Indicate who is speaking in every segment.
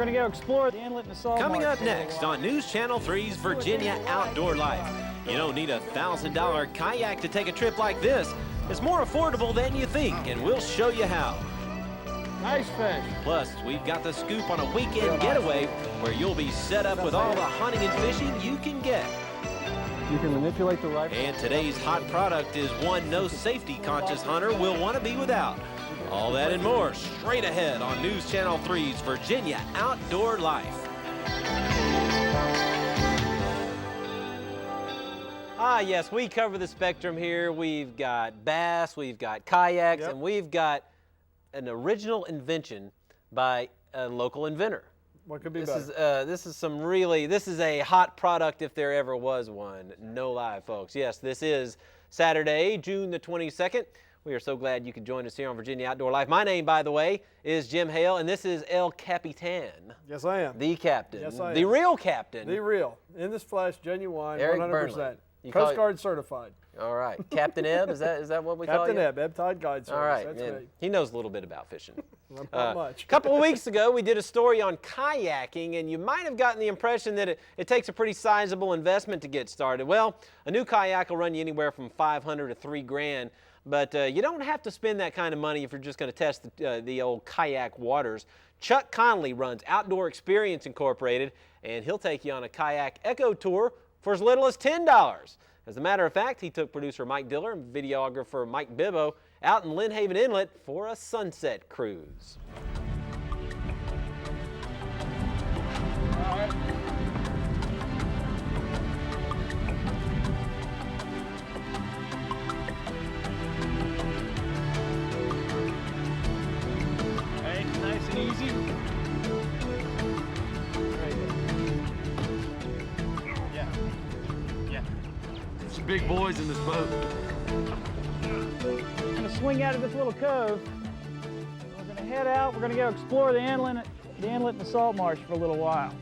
Speaker 1: going to go explore the inlet and the salt
Speaker 2: Coming
Speaker 1: marsh
Speaker 2: up next on News Channel 3's Virginia Outdoor Life. You don't need a $1,000 kayak to take a trip like this. It's more affordable than you think, and we'll show you how.
Speaker 1: Nice fish.
Speaker 2: Plus, we've got the scoop on a weekend getaway where you'll be set up with all the hunting and fishing you can get.
Speaker 1: You can manipulate the rifle.
Speaker 2: And today's hot product is one no safety-conscious hunter will want to be without. All that and more straight ahead on News Channel 3's Virginia Outdoor Life. Yes, we cover the spectrum here. We've got bass, we've got kayaks, and we've got an original invention by a local inventor.
Speaker 3: What could be
Speaker 2: better? This is a hot product if there ever was one. No lie, folks. Yes, this is Saturday, June the 22nd. We are so glad you could join us here on Virginia Outdoor Life. My name, by the way, is Jim Hale, and this is El Capitan.
Speaker 3: Yes, I am.
Speaker 2: The captain.
Speaker 3: Yes, I am.
Speaker 2: The real captain.
Speaker 3: The real. In this flesh, genuine,
Speaker 2: Eric
Speaker 3: 100%.
Speaker 2: Burnley.
Speaker 3: Coast Guard certified.
Speaker 2: All right. Captain Ebb, is that what we call you?
Speaker 3: Captain Ebb, Ebb Tide Guide Service.
Speaker 2: All right.
Speaker 3: That's me.
Speaker 2: He knows a little bit about fishing.
Speaker 3: Not much.
Speaker 2: A couple of weeks ago, we did a story on kayaking, and you might have gotten the impression that it takes a pretty sizable investment to get started. Well, a new kayak will run you anywhere from $500 to $3 grand, but you don't have to spend that kind of money if you're just going to test the old kayak waters. Chuck Connolly runs Outdoor Experience Incorporated, and he'll take you on a kayak eco tour for as little as $10. As a matter of fact, he took producer Mike Diller and videographer Mike Bibbo out in Lynn Haven Inlet for a sunset cruise.
Speaker 1: Hey, nice and easy.
Speaker 4: Some big boys in this boat.
Speaker 1: We're going to swing out of this little cove. We're going to head out. We're going to go explore the inlet and the salt marsh for a little while.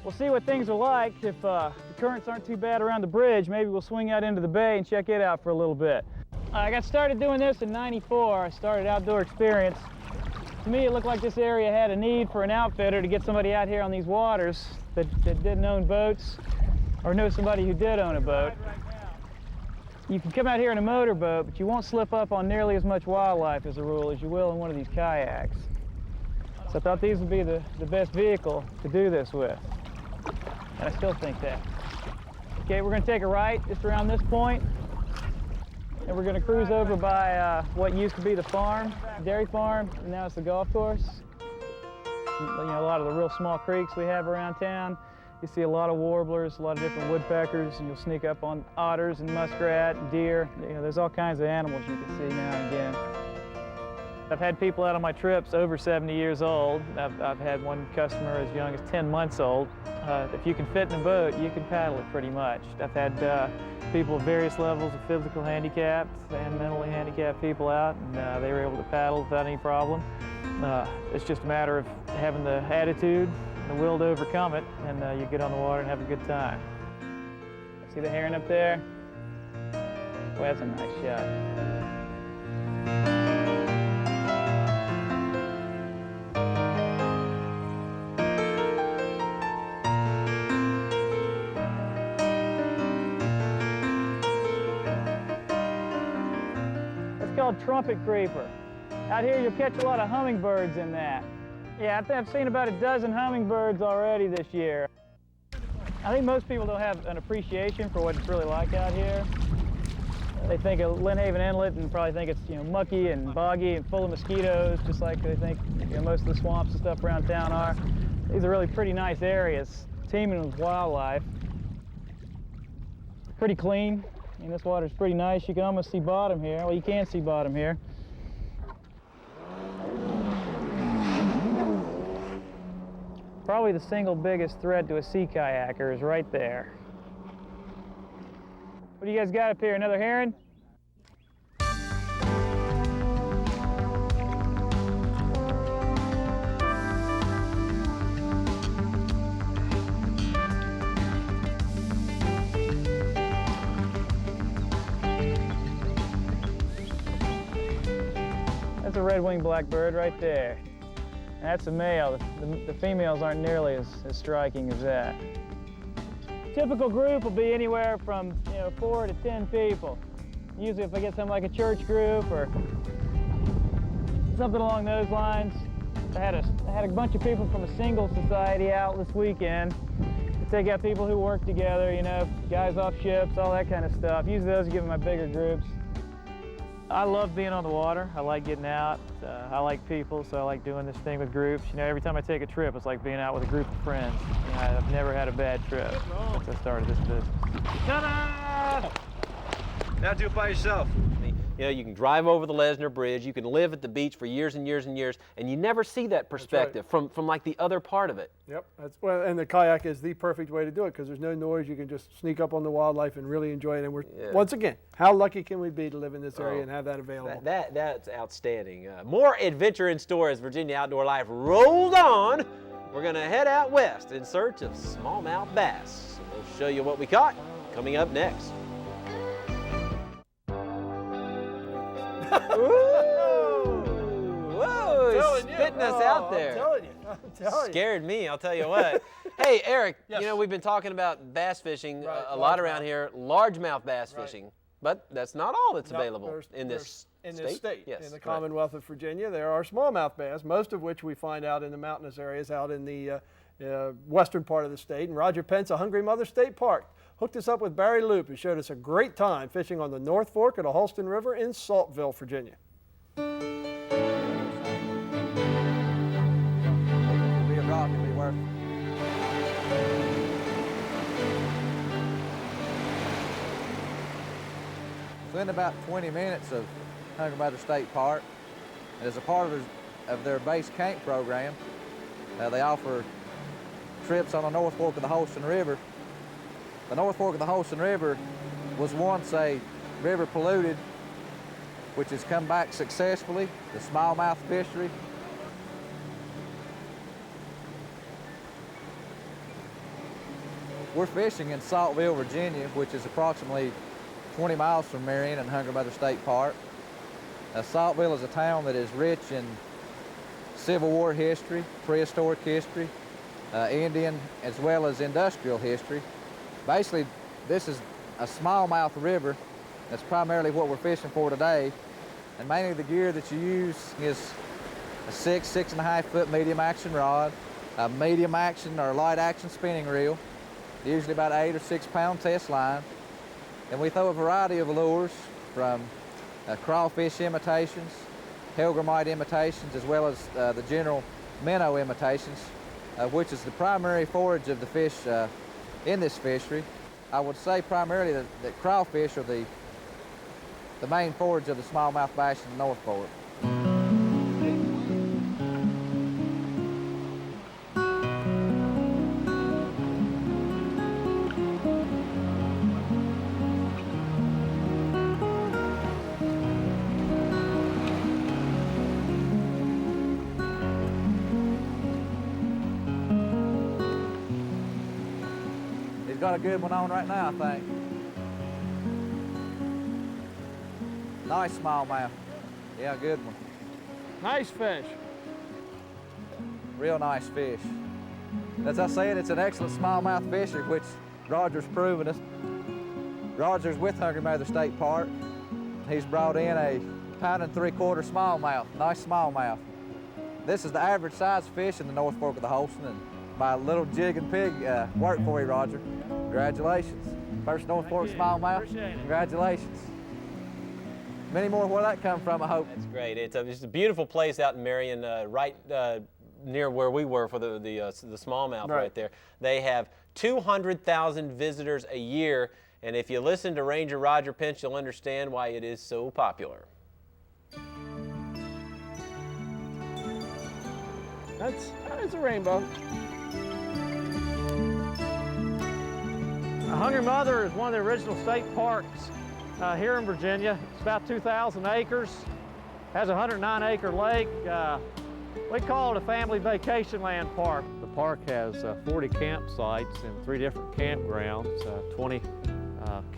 Speaker 1: We'll see what things are like. If the currents aren't too bad around the bridge, maybe we'll swing out into the bay and check it out for a little bit. I got started doing this in '94. I started Outdoor Experience. To me, it looked like this area had a need for an outfitter to get somebody out here on these waters that didn't own boats or know somebody who did own a boat. You can come out here in a motorboat, but you won't slip up on nearly as much wildlife as a rule as you will in one of these kayaks. So I thought these would be the best vehicle to do this with. And I still think that. Okay, we're going to take a right just around this point, and we're going to cruise over by what used to be the farm, dairy farm, and now it's the golf course. You know, a lot of the real small creeks we have around town. You see a lot of warblers, a lot of different woodpeckers, and you'll sneak up on otters and muskrat and deer. You know, there's all kinds of animals you can see now and again. I've had people out on my trips over 70 years old. I've had one customer as young as 10 months old. If you can fit in a boat, you can paddle it pretty much. I've had people of various levels of physical handicaps and mentally handicapped people out, and they were able to paddle without any problem. It's just a matter of having the attitude, the will to overcome it, and you get on the water and have a good time. See the heron up there? Well, that's a nice shot. That's called trumpet creeper. Out here you'll catch a lot of hummingbirds in that. Yeah, I've seen about a dozen hummingbirds already this year. I think most people don't have an appreciation for what it's really like out here. They think of Lynn Haven Inlet and probably think it's, you know, mucky and boggy and full of mosquitoes, just like they think, you know, most of the swamps and stuff around town are. These are really pretty nice areas, teeming with wildlife. Pretty clean. I mean, this water's pretty nice. You can almost see bottom here. Well, you can see bottom here. Probably the single biggest threat to a sea kayaker is right there. What do you guys got up here? Another heron? That's a red-winged blackbird right there. That's a male. The females aren't nearly as striking as that. Typical group will be anywhere from 4 to 10 people. Usually if I get something like a church group or something along those lines. I had a bunch of people from a single society out this weekend. Take out people who work together, guys off ships, all that kind of stuff. Usually those are given my bigger groups. I love being on the water. I like getting out. I like people, so I like doing this thing with groups. Every time I take a trip, it's like being out with a group of friends. I've never had a bad trip since I started this business.
Speaker 2: Ta-da! Now do it by yourself. You can drive over the Lesnar Bridge, you can live at the beach for years and years and years, and you never see that perspective from like the other part of it.
Speaker 3: Yep, and the kayak is the perfect way to do it because there's no noise. You can just sneak up on the wildlife and really enjoy it. And once again, how lucky can we be to live in this area and have that available?
Speaker 2: That's outstanding. More adventure in store as Virginia Outdoor Life rolls on. We're going to head out west in search of smallmouth bass. We'll show you what we caught coming up next. Ooh, whoa, he's spitting us out there.
Speaker 3: I'm telling you.
Speaker 2: Scared me, I'll tell you what. Hey, Eric, we've been talking about bass fishing a lot around here, largemouth bass fishing, but that's not all that's available in this state. Yes,
Speaker 3: in the Commonwealth of Virginia, there are smallmouth bass, most of which we find out in the mountainous areas out in the western part of the state. And Roger Pence of Hungry Mother State Park hooked us up with Barry Loop, who showed us a great time fishing on the North Fork of the Holston River in Saltville, Virginia.
Speaker 5: Be a rock, it'll be worth it. Within about 20 minutes of Hungry Mother State Park, and as a part of their base camp program, they offer trips on the North Fork of the Holston River. The North Fork of the Holston River was once a river polluted, which has come back successfully, the smallmouth fishery. We're fishing in Saltville, Virginia, which is approximately 20 miles from Marion and Hungry Mother State Park. Saltville is a town that is rich in Civil War history, prehistoric history, Indian as well as industrial history. Basically, this is a smallmouth river. That's primarily what we're fishing for today. And mainly the gear that you use is a 6.5 foot medium action rod, a medium action or light action spinning reel, usually about 8 or 6 pound test line. And we throw a variety of lures from crawfish imitations, hellgrammite imitations, as well as the general minnow imitations, which is the primary forage of the fish in this fishery. I would say primarily that crawfish are the main forage of the smallmouth bass in the North Fork. He's got a good one on right now, I think. Nice smallmouth. Yeah, good one.
Speaker 3: Nice fish.
Speaker 5: Real nice fish. As I said, it's an excellent smallmouth fishery, which Roger's proven us. Roger's with Hungry Mother State Park. He's brought in a 1 3/4 smallmouth, nice smallmouth. This is the average size fish in the North Fork of the Holston, and my little jig and pig work for you, Roger. Congratulations. First North Fork smallmouth.
Speaker 1: Appreciate it.
Speaker 5: Congratulations. Many more where that come from, I hope.
Speaker 2: That's great. It's a beautiful place out in Marion, right near where we were for the smallmouth right there. They have 200,000 visitors a year, and if you listen to Ranger Roger Pence, you'll understand why it is so popular.
Speaker 3: That's a rainbow.
Speaker 6: Hungry Mother is one of the original state parks here in Virginia. It's about 2,000 acres, has a 109-acre lake. We call it a family vacation land park. The park has 40 campsites in 3 different campgrounds, 20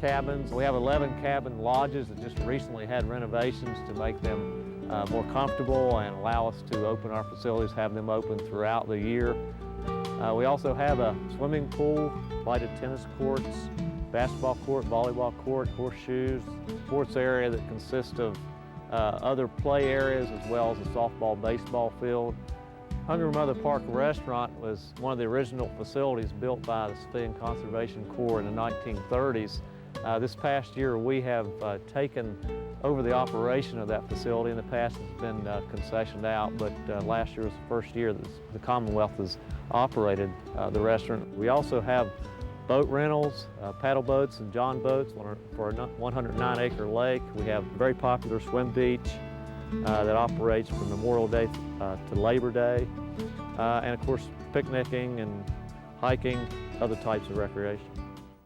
Speaker 6: cabins. We have 11 cabin lodges that just recently had renovations to make them more comfortable and allow us to open our facilities, have them open throughout the year. We also have a swimming pool, lighted tennis courts, basketball court, volleyball court, horseshoes, sports area that consists of other play areas as well as a softball, baseball field. Hungry Mother Park Restaurant was one of the original facilities built by the Civilian Conservation Corps in the 1930s. This past year we have taken over the operation of that facility. In the past it's been concessioned out, but last year was the first year that the Commonwealth has operated the restaurant. We also have boat rentals, paddle boats and john boats for a 109-acre lake. We have a very popular swim beach that operates from Memorial Day to Labor Day. And of course, picnicking and hiking, other types of recreation.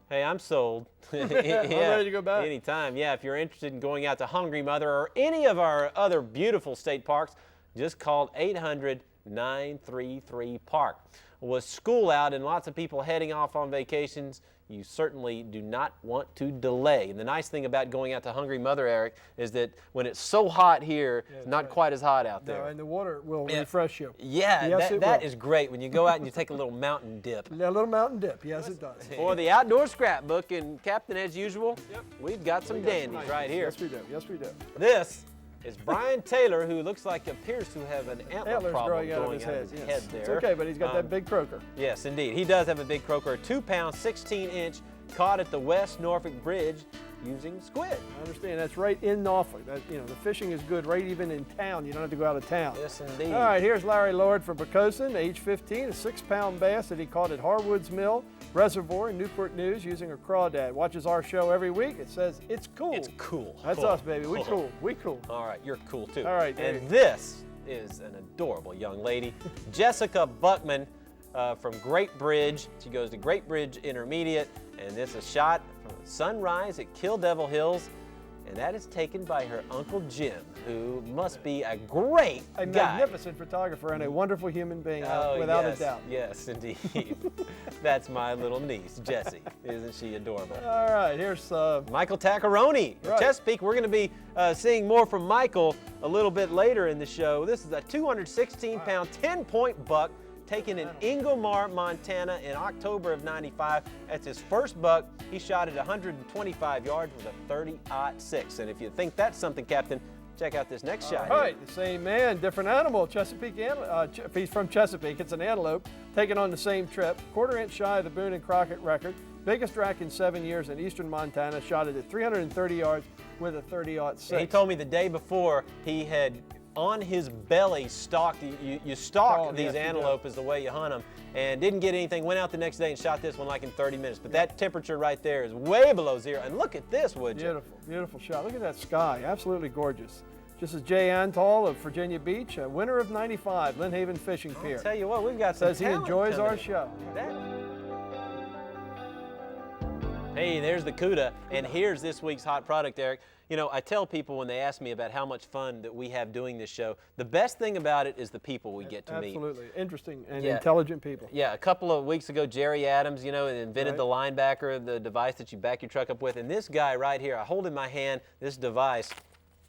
Speaker 2: Hey, I'm sold.
Speaker 3: I'm ready to go back.
Speaker 2: Anytime. Yeah, if you're interested in going out to Hungry Mother or any of our other beautiful state parks, just call 800-933-PARK. With school out and lots of people heading off on vacations, you certainly do not want to delay. And the nice thing about going out to Hungry Mother, Eric, is that when it's so hot here, it's not quite as hot out there.
Speaker 3: No, and the water will refresh you.
Speaker 2: Yeah,
Speaker 3: yes,
Speaker 2: that is great when you go out and you take a little mountain dip.
Speaker 3: A little mountain dip, yes it does.
Speaker 2: For the outdoor scrapbook, and Captain, as usual, we've got some dandies right here.
Speaker 3: Yes we do, yes we do.
Speaker 2: This is Brian Taylor, who appears to have an antler
Speaker 3: Antlers
Speaker 2: problem
Speaker 3: growing out of his head,
Speaker 2: head there.
Speaker 3: It's okay, but he's got that big croaker.
Speaker 2: Yes, indeed. He does have a big croaker, a 2-pound, 16-inch, caught at the West Norfolk Bridge using squid.
Speaker 3: I understand. That's right in Norfolk. That, the fishing is good right even in town. You don't have to go out of town.
Speaker 2: Yes, indeed.
Speaker 3: All right, here's Larry Lord from Poquoson, age 15, a 6-pound bass that he caught at Harwood's Mill Reservoir in Newport News using a crawdad. Watches our show every week. It says, it's cool.
Speaker 2: It's cool.
Speaker 3: That's us, baby. We cool. We cool.
Speaker 2: All right, you're cool, too.
Speaker 3: All right,
Speaker 2: and this is an adorable young lady, Jessica Buckman from Great Bridge. She goes to Great Bridge Intermediate, and it's a shot from sunrise at Kill Devil Hills, and that is taken by her Uncle Jim, who must be a great
Speaker 3: guy. Magnificent photographer and a wonderful human being, without a doubt.
Speaker 2: Yes, indeed. That's my little niece, Jessie. Isn't she adorable?
Speaker 3: All right, here's
Speaker 2: Michael Taccaroni from Chesapeake. We're going to be seeing more from Michael a little bit later in the show. This is a 216-pound, 10-point buck taken in Ingomar, Montana in October of '95. That's his first buck. He shot at 125 yards with a 30-06. And if you think that's something, Captain, check out this next shot.
Speaker 3: All right, the same man, different animal. Chesapeake, he's from Chesapeake. It's an antelope taken on the same trip. 1/4 inch shy of the Boone and Crockett record. Biggest rack in 7 years in eastern Montana. Shot it at 330 yards with a 30-06.
Speaker 2: He told me the day before he had on his belly stalked. You stalk these antelope is the way you hunt them, and didn't get anything. Went out the next day and shot this one like in 30 minutes. But that temperature right there is way below zero. And look at this, would you?
Speaker 3: Beautiful, beautiful shot. Look at that sky. Absolutely gorgeous. This is Jay Antall of Virginia Beach, winner of '95, Lynn Haven Fishing Pier.
Speaker 2: I'll tell you what, we've got some
Speaker 3: Says he enjoys our show.
Speaker 2: Hey, there's the CUDA, and here's this week's hot product, Eric. You know, I tell people when they ask me about how much fun that we have doing this show, the best thing about it is the people we get to meet.
Speaker 3: Absolutely. Interesting and intelligent people.
Speaker 2: Yeah, a couple of weeks ago, Jerry Adams, invented the linebacker, the device that you back your truck up with. And this guy right here, I hold in my hand this device.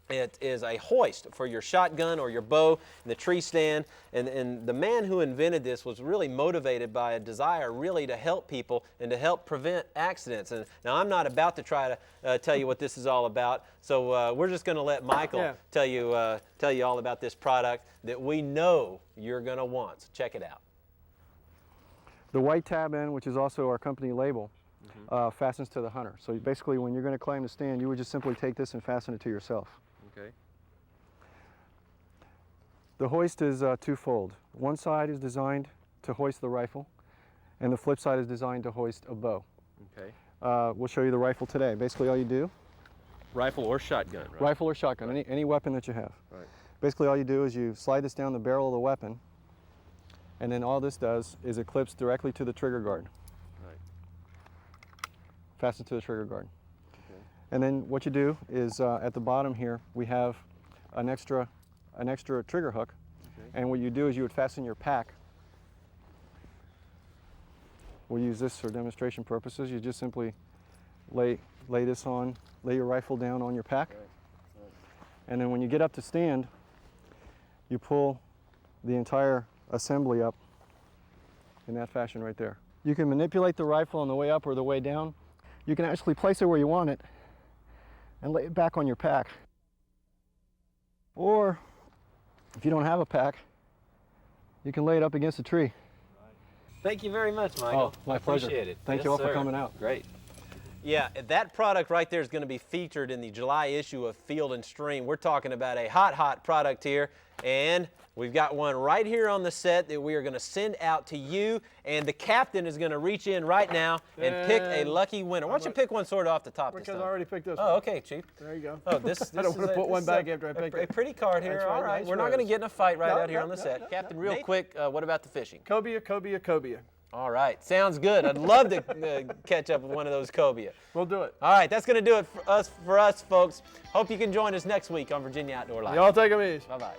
Speaker 2: It is a hoist for your shotgun or your bow and the tree stand. And the man who invented this was really motivated by a desire really to help people and to help prevent accidents. And now I'm not about to try to tell you what this is all about. So we're just going to let Michael tell you all about this product that we know you're going to want. So check it out.
Speaker 7: The white tab end, which is also our company label, fastens to the hunter. So basically when you're going to claim the stand, you would just simply take this and fasten it to yourself.
Speaker 2: Okay.
Speaker 7: The hoist is twofold. One side is designed to hoist the rifle, and the flip side is designed to hoist a bow.
Speaker 2: Okay.
Speaker 7: We'll show you the rifle today. Basically all you do,
Speaker 2: Rifle or shotgun, right?
Speaker 7: Rifle or shotgun, any weapon that you have.
Speaker 2: Right.
Speaker 7: Basically all you do is you slide this down the barrel of the weapon, and then all this does is it clips directly to the trigger guard.
Speaker 2: Right.
Speaker 7: Fastens to the trigger guard. And then what you do is at the bottom here we have an extra trigger hook, and what you do is you would fasten your pack. We'll use this for demonstration purposes. You just simply lay your rifle down on your pack, and then when you get up to stand, you pull the entire assembly up in that fashion right there. You can manipulate the rifle on the way up or the way down. You can actually place it where you want it and lay it back on your pack. Or if you don't have a pack, you can lay it up against a tree.
Speaker 2: Thank you very much, Michael.
Speaker 7: Oh, my pleasure.
Speaker 2: Appreciate it.
Speaker 7: Thank you all for coming out.
Speaker 2: Great. Yeah, that product right there is going to be featured in the July issue of Field and Stream. We're talking about a hot product here, and we've got one right here on the set that we are going to send out to you, and the captain is going to reach in right now and pick a lucky winner. Why don't you pick one sort of off the top this
Speaker 3: Because
Speaker 2: time?
Speaker 3: I already picked this
Speaker 2: Oh,
Speaker 3: one.
Speaker 2: okay, Chief.
Speaker 3: There you go.
Speaker 2: Oh, this
Speaker 3: I don't want to put one back after I
Speaker 2: picked
Speaker 3: picked
Speaker 2: it.
Speaker 3: it.
Speaker 2: A pretty card here.
Speaker 3: That's
Speaker 2: All
Speaker 3: right,
Speaker 2: right,
Speaker 3: nice
Speaker 2: we're not going to
Speaker 3: rose.
Speaker 2: get in a fight right
Speaker 3: No,
Speaker 2: out here
Speaker 3: no,
Speaker 2: on the
Speaker 3: no,
Speaker 2: set.
Speaker 3: no,
Speaker 2: Captain,
Speaker 3: no.
Speaker 2: real quick, what about the fishing?
Speaker 3: Cobia.
Speaker 2: All right, sounds good. I'd love to catch up with one of those cobia.
Speaker 3: We'll do it.
Speaker 2: All right, that's going to do it for us, folks. Hope you can join us next week on Virginia Outdoor Life.
Speaker 3: Y'all take them easy.
Speaker 2: Bye-bye.